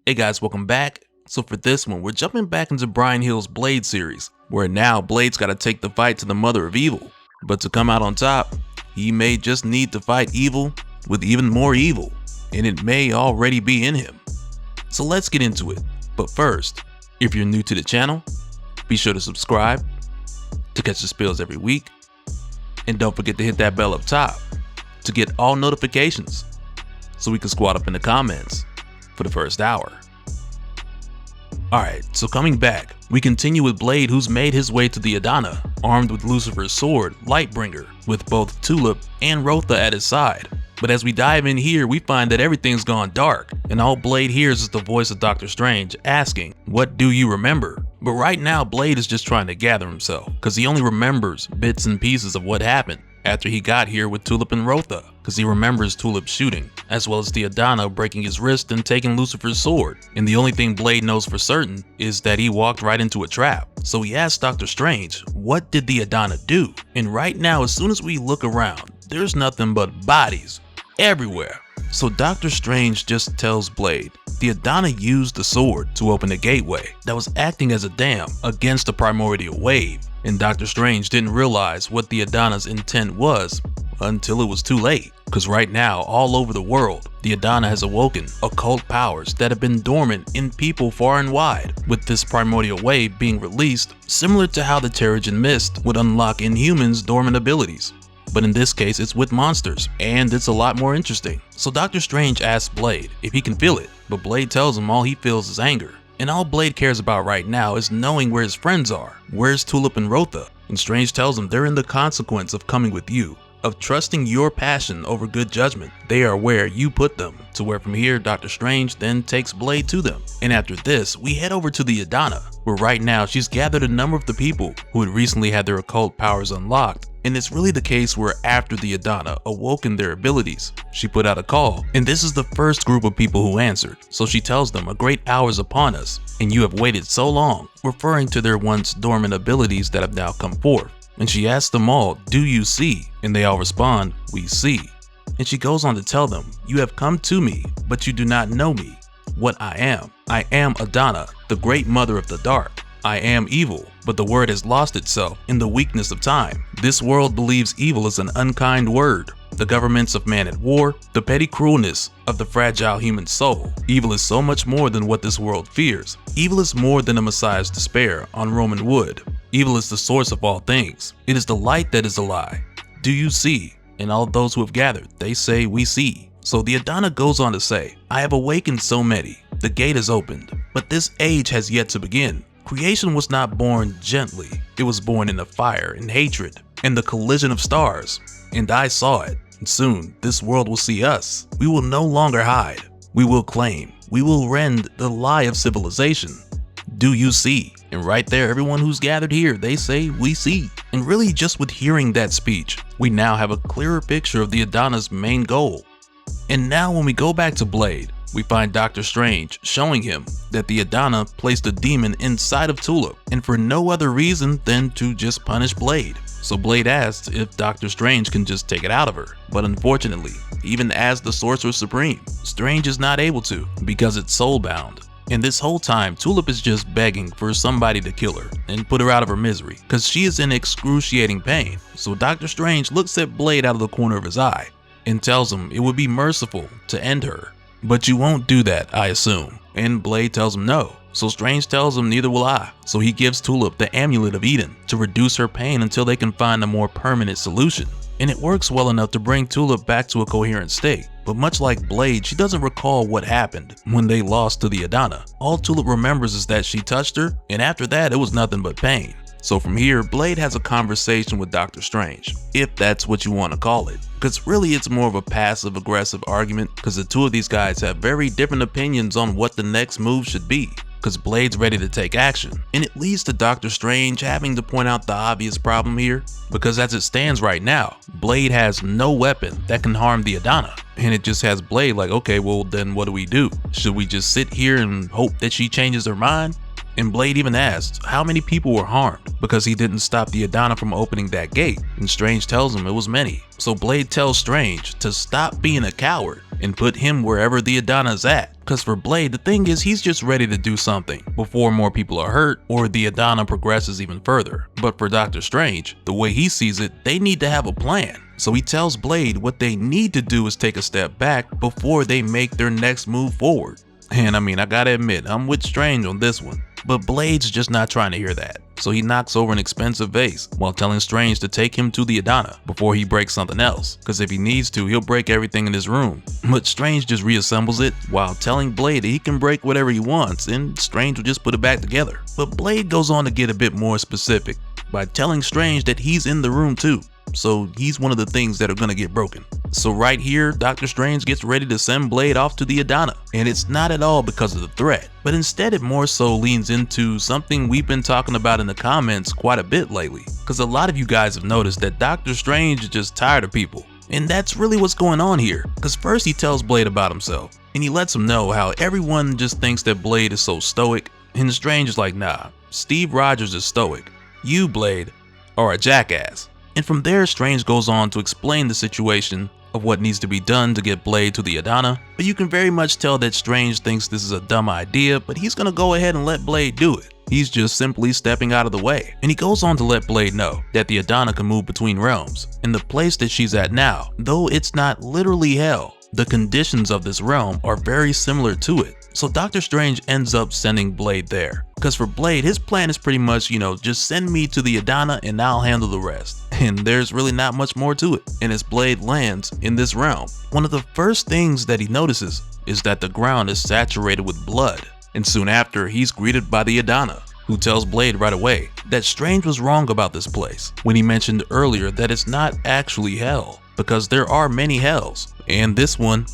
Hey guys, welcome back. So for this one, we're jumping back into Bryan Hill's Blade series, where now Blade's gotta take the fight to the mother of evil. But to come out on top, he may just need to fight evil with even more evil, and it may already be in him. So let's get into it. But first, if you're new to the channel, be sure to subscribe to catch the spills every week, and don't forget to hit that bell up top to get all notifications so we can squat up in the comments for the first hour. Alright, so coming back, we continue with Blade, who's made his way to the Adana, armed with Lucifer's sword, Lightbringer, with both Tulip and Rintrah at his side. But as we dive in here, we find that everything's gone dark, and all Blade hears is the voice of Dr. Strange asking, "What do you remember?" But right now, Blade is just trying to gather himself, because he only remembers bits and pieces of what happened after he got here with Tulip and Rintrah, because he remembers Tulip shooting, as well as the Adana breaking his wrist and taking Lucifer's sword. And the only thing Blade knows for certain is that he walked right into a trap. So he asks Dr. Strange, what did the Adana do? And right now, as soon as we look around, there's nothing but bodies everywhere. So Dr. Strange just tells Blade, the Adana used the sword to open a gateway that was acting as a dam against the primordial wave. And Dr. Strange didn't realize what the Adana's intent was until it was too late. Because right now, all over the world, the Adana has awoken occult powers that have been dormant in people far and wide, with this primordial wave being released, similar to how the Terrigen Mist would unlock Inhumans' dormant abilities. But in this case, it's with monsters, and it's a lot more interesting. So Dr. Strange asks Blade if he can feel it, but Blade tells him all he feels is anger. And all Blade cares about right now is knowing where his friends are. Where's Tulip and Rintrah? And Strange tells him they're in the consequence of coming with you, of trusting your passion over good judgment. They are where you put them. To where from here, Dr. Strange then takes Blade to them. And after this, we head over to the Adana, where right now she's gathered a number of the people who had recently had their occult powers unlocked. And it's really the case where after the Adana awoken their abilities, she put out a call, and this is the first group of people who answered. So she tells them, a great hour is upon us, and you have waited so long, referring to their once dormant abilities that have now come forth. And she asks them all, do you see? And they all respond, we see. And she goes on to tell them, you have come to me, but you do not know me, what I am. I am Adana, the great mother of the dark. I am evil, but the word has lost itself in the weakness of time. This world believes evil is an unkind word. The governments of man at war, the petty cruelness of the fragile human soul. Evil is so much more than what this world fears. Evil is more than a Messiah's despair on Roman wood. Evil is the source of all things. It is the light that is a lie. Do you see? And all those who have gathered, they say, we see. So the Adana goes on to say, I have awakened so many. The gate is opened, but this age has yet to begin. Creation was not born gently. It was born in the fire and hatred and the collision of stars. And I saw it. And soon this world will see us. We will no longer hide. We will claim. We will rend the lie of civilization. Do you see? And right there, everyone who's gathered here, they say, we see. And really just with hearing that speech, we now have a clearer picture of the Adana's main goal. And now when we go back to Blade, we find Dr. Strange showing him that the Adana placed a demon inside of Tulip, and for no other reason than to just punish Blade. So Blade asks if Dr. Strange can just take it out of her, but unfortunately, even as the Sorcerer Supreme, Strange is not able to because it's soulbound. And this whole time, Tulip is just begging for somebody to kill her and put her out of her misery, because she is in excruciating pain. So Dr. Strange looks at Blade out of the corner of his eye and tells him it would be merciful to end her. But you won't do that, I assume. And Blade tells him no. So Strange tells him neither will I. So he gives Tulip the Amulet of Eden to reduce her pain until they can find a more permanent solution. And it works well enough to bring Tulip back to a coherent state. But much like Blade, she doesn't recall what happened when they lost to the Adana. All Tulip remembers is that she touched her, and after that it was nothing but pain. So from here, Blade has a conversation with Dr. Strange, if that's what you want to call it. Because really it's more of a passive-aggressive argument, because the two of these guys have very different opinions on what the next move should be. Because Blade's ready to take action, and it leads to Dr. Strange having to point out the obvious problem here, because as it stands right now, Blade has no weapon that can harm the Adana, and it just has Blade like, okay, well then what do we do? Should we just sit here and hope that she changes her mind? And Blade even asks how many people were harmed because he didn't stop the Adana from opening that gate, and Strange tells him it was many. So Blade tells Strange to stop being a coward and put him wherever the Adana's at. Cause for Blade, the thing is he's just ready to do something before more people are hurt or the Adana progresses even further. But for Doctor Strange, the way he sees it, they need to have a plan. So he tells Blade what they need to do is take a step back before they make their next move forward. And I mean, I gotta admit, I'm with Strange on this one. But Blade's just not trying to hear that. So he knocks over an expensive vase while telling Strange to take him to the Adana before he breaks something else. Cause if he needs to, he'll break everything in his room. But Strange just reassembles it while telling Blade that he can break whatever he wants and Strange will just put it back together. But Blade goes on to get a bit more specific by telling Strange that he's in the room too. So he's one of the things that are gonna get broken. So right here, Doctor Strange gets ready to send Blade off to the Adana. And it's not at all because of the threat, but instead it more so leans into something we've been talking about in the comments quite a bit lately. Cause a lot of you guys have noticed that Doctor Strange is just tired of people. And that's really what's going on here. Cause first he tells Blade about himself and he lets him know how everyone just thinks that Blade is so stoic. And Strange is like, nah, Steve Rogers is stoic. You, Blade, are a jackass. And from there, Strange goes on to explain the situation of what needs to be done to get Blade to the Adana, but you can very much tell that Strange thinks this is a dumb idea, but he's gonna go ahead and let Blade do it. He's just simply stepping out of the way. And he goes on to let Blade know that the Adana can move between realms, and the place that she's at now, though it's not literally hell, the conditions of this realm are very similar to it. So Doctor Strange ends up sending Blade there. Cause for Blade, his plan is pretty much, just send me to the Adana and I'll handle the rest. And there's really not much more to it. And as Blade lands in this realm, one of the first things that he notices is that the ground is saturated with blood. And soon after, he's greeted by the Adana, who tells Blade right away that Strange was wrong about this place when he mentioned earlier that it's not actually hell, because there are many hells, and this one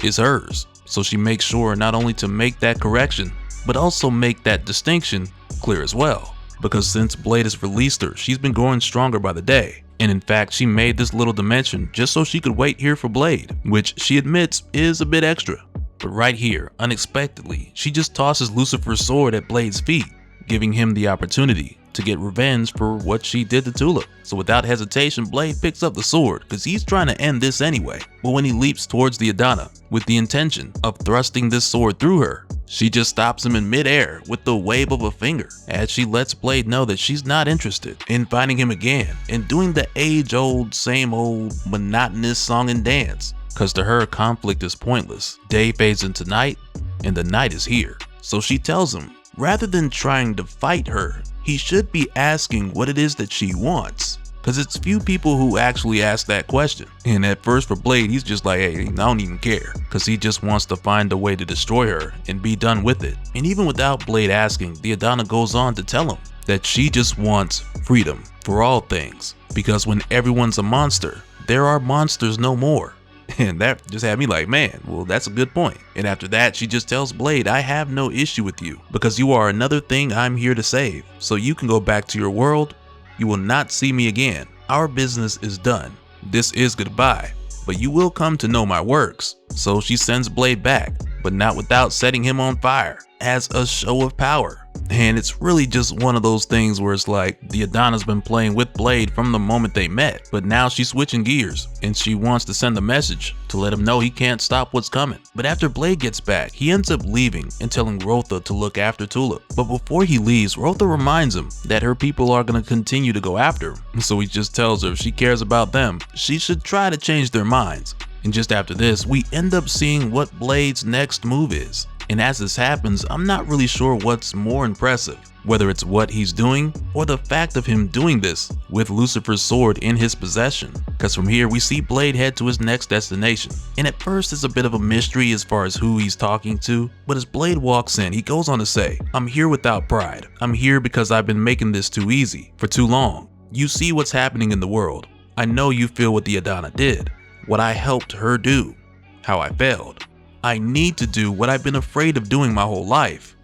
is hers. So she makes sure not only to make that correction, but also make that distinction clear as well. Because since Blade has released her, she's been growing stronger by the day. And in fact, she made this little dimension just so she could wait here for Blade, which she admits is a bit extra. But right here, unexpectedly, she just tosses Lucifer's sword at Blade's feet, giving him the opportunity to get revenge for what she did to Tulip. So without hesitation, Blade picks up the sword because he's trying to end this anyway. But when he leaps towards the Adana with the intention of thrusting this sword through her, she just stops him in midair with the wave of a finger as she lets Blade know that she's not interested in finding him again and doing the age-old, same old, monotonous song and dance. Cause to her, conflict is pointless. Day fades into night and the night is here. So she tells him, rather than trying to fight her, he should be asking what it is that she wants. Cause it's few people who actually ask that question. And at first for Blade, he's just like, hey, I don't even care. Cause he just wants to find a way to destroy her and be done with it. And even without Blade asking, the Adana goes on to tell him that she just wants freedom for all things. Because when everyone's a monster, there are monsters no more. And that just had me like, man, well, that's a good point. And after that, she just tells Blade, I have no issue with you because you are another thing I'm here to save. So you can go back to your world. You will not see me again. Our business is done. This is goodbye, but you will come to know my works. So she sends Blade back, but not without setting him on fire as a show of power. And it's really just one of those things where it's like the Adana's been playing with Blade from the moment they met, but now she's switching gears and she wants to send a message to let him know he can't stop what's coming. But after Blade gets back, he ends up leaving and telling Rintrah to look after Tulip. But before he leaves, Rintrah reminds him that her people are going to continue to go after him. So he just tells her if she cares about them, she should try to change their minds. And just after this, we end up seeing what Blade's next move is. And as this happens, I'm not really sure what's more impressive, whether it's what he's doing or the fact of him doing this with Lucifer's sword in his possession. Cause from here we see Blade head to his next destination. And at first it's a bit of a mystery as far as who he's talking to, but as Blade walks in, he goes on to say, I'm here without pride. I'm here because I've been making this too easy for too long. You see what's happening in the world. I know you feel what the Adana did, what I helped her do, how I failed. I need to do what I've been afraid of doing my whole life.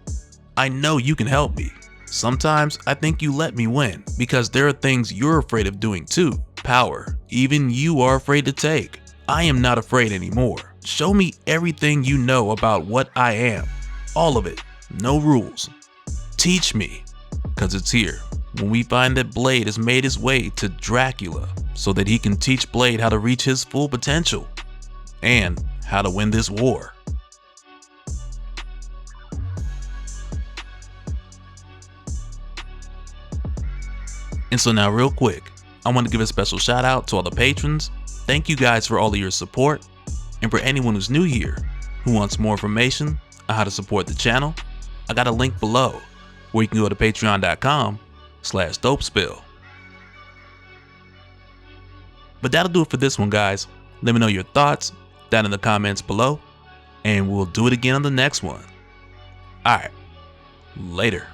I know you can help me. Sometimes I think you let me win because there are things you're afraid of doing too. Power, even you are afraid to take. I am not afraid anymore. Show me everything you know about what I am. All of it. No rules. Teach me. Cause it's here. When we find that Blade has made his way to Dracula so that he can teach Blade how to reach his full potential and how to win this war. And so now real quick, I want to give a special shout out to all the patrons. Thank you guys for all of your support. And for anyone who's new here, who wants more information on how to support the channel, I got a link below where you can go to patreon.com/dopespill. But that'll do it for this one, guys. Let me know your thoughts down in the comments below, and we'll do it again on the next one. Alright, later.